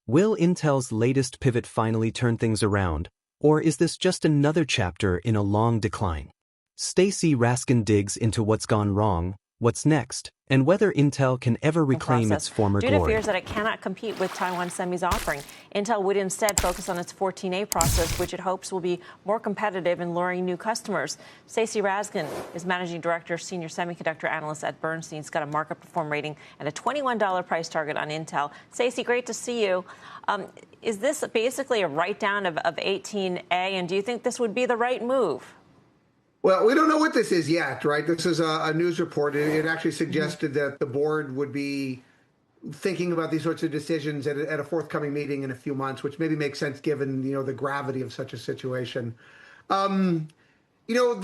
Will Intel's latest pivot finally turn things around, or is this just another chapter in a long decline? Stacy Rasgon digs into what's gone wrong, what's next, and whether Intel can ever reclaim its former due glory. Due to fears that it cannot compete with Taiwan Semi's offering, Intel would instead focus on its 14A process, which it hopes will be more competitive in luring new customers. Stacy Rasgon is Managing Director, Senior Semiconductor Analyst at Bernstein. He's got a market perform rating and a $21 price target on Intel. Stacy, great to see you. Is this basically a write-down of 18A, and do you think this would be the right move? Well, we don't know what this is yet, right? This is a news report. It actually suggested that the board would be thinking about these sorts of decisions at a forthcoming meeting in a few months, which maybe makes sense given, the gravity of such a situation. The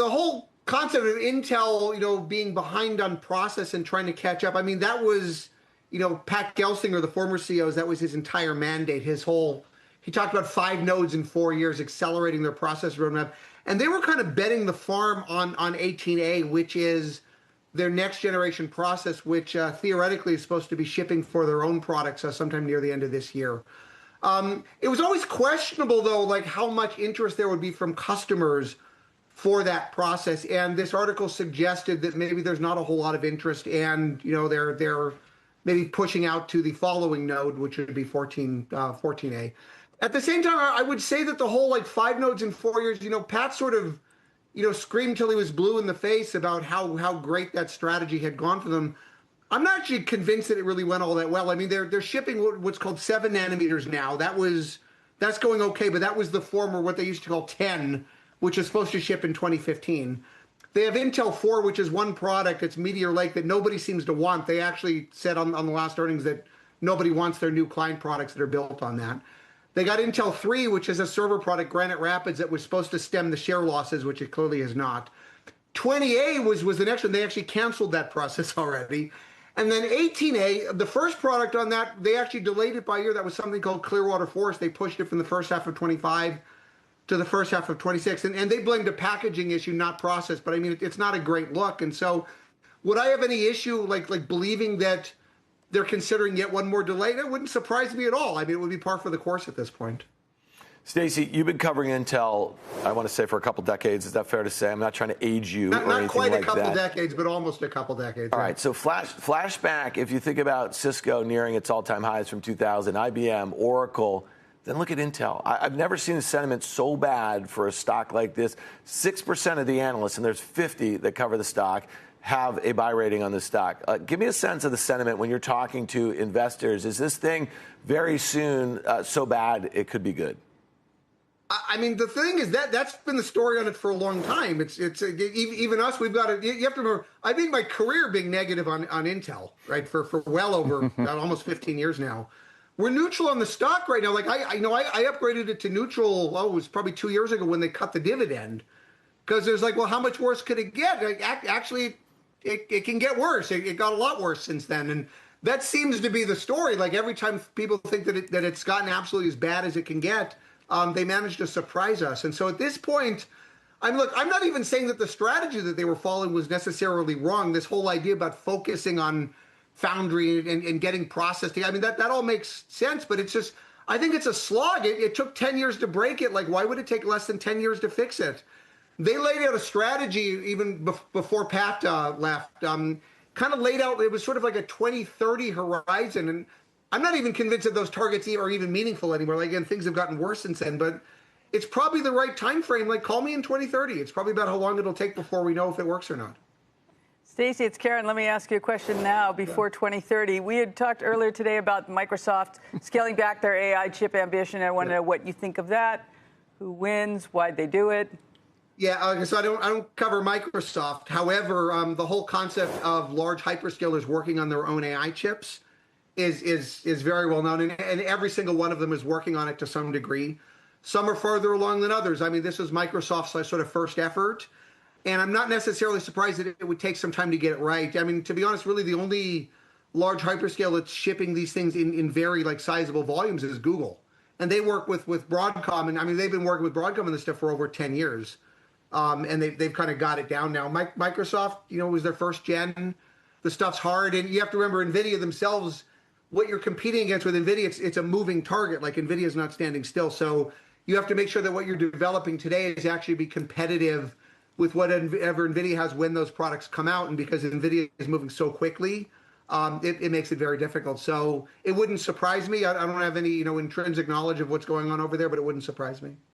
whole concept of Intel, being behind on process and trying to catch up. I mean, that was, Pat Gelsinger, the former CEO, that was his entire mandate. He talked about 5 nodes in 4 years, accelerating their process roadmap. And they were kind of betting the farm on 18A, which is their next generation process, which theoretically is supposed to be shipping for their own products sometime near the end of this year. It was always questionable, though, like how much interest there would be from customers for that process. And this article suggested that maybe there's not a whole lot of interest, and they're maybe pushing out to the following node, which would be 14A. At the same time, I would say that the whole 5 nodes in 4 years, Pat sort of, screamed till he was blue in the face about how great that strategy had gone for them. I'm not actually convinced that it really went all that well. I mean, they're shipping what's called 7 nanometers now. That's going okay, but that was the former what they used to call 10, which is supposed to ship in 2015. They have Intel 4, which is one product. It's Meteor Lake that nobody seems to want. They actually said on the last earnings that nobody wants their new client products that are built on that. They got Intel 3, which is a server product, Granite Rapids, that was supposed to stem the share losses, which it clearly has not. 20A was the next one. They actually canceled that process already. And then 18A, the first product on that, they actually delayed it by a year. That was something called Clearwater Forest. They pushed it from the first half of 25 to the first half of 26. And they blamed a packaging issue, not process. But I mean, it's not a great look. And so would I have any issue like believing that they're considering yet one more delay? That wouldn't surprise me at all. I mean, it would be par for the course at this point. Stacy, you've been covering Intel, I want to say, for a couple decades. Is that fair to say? I'm not trying to age you or anything like that. Not quite a couple decades, but almost a couple decades. All right, so flashback, if you think about Cisco nearing its all-time highs from 2000, IBM, Oracle, then look at Intel. I've never seen the sentiment so bad for a stock like this. 6% of the analysts, and there's 50 that cover the stock, have a buy rating on the stock. Give me a sense of the sentiment when you're talking to investors. Is this thing very soon so bad it could be good? I mean, the thing is that's been the story on it for a long time. It's even us. We've got to. You have to remember. I think my career being negative on Intel, right, for well over almost 15 years now. We're neutral on the stock right now. Like I upgraded it to neutral. Oh, it was probably 2 years ago when they cut the dividend, because there's well, how much worse could it get? Actually. It can get worse. It got a lot worse since then. And that seems to be the story. Like every time people think that it's gotten absolutely as bad as it can get, they manage to surprise us. And so at this point, I'm not even saying that the strategy that they were following was necessarily wrong. This whole idea about focusing on foundry and getting processing, I mean, that all makes sense, but it's just, I think it's a slog. It took 10 years to break it. Like, why would it take less than 10 years to fix it? They laid out a strategy even before Pat left, kind of laid out, it was sort of like a 2030 horizon. And I'm not even convinced that those targets are even meaningful anymore. Like, again, things have gotten worse since then, but it's probably the right time frame. Like, call me in 2030. It's probably about how long it'll take before we know if it works or not. Stacy, it's Karen. Let me ask you a question now before 2030. We had talked earlier today about Microsoft scaling back their AI chip ambition. I want to know what you think of that. Who wins? Why'd they do it? Yeah, so I don't cover Microsoft. However, the whole concept of large hyperscalers working on their own AI chips is very well known, and every single one of them is working on it to some degree. Some are farther along than others. I mean, this is Microsoft's sort of first effort, and I'm not necessarily surprised that it would take some time to get it right. I mean, to be honest, really the only large hyperscale that's shipping these things in very sizable volumes is Google, and they work with Broadcom, and I mean they've been working with Broadcom on this stuff for over 10 years. And they've kind of got it down now. Microsoft, was their first gen. The stuff's hard. And you have to remember, NVIDIA themselves what you're competing against with NVIDIA, it's a moving target. Like NVIDIA is not standing still. So you have to make sure that what you're developing today is actually be competitive with whatever NVIDIA has when those products come out. And because NVIDIA is moving so quickly, it makes it very difficult. So it wouldn't surprise me. I don't have any, intrinsic knowledge of what's going on over there, but it wouldn't surprise me.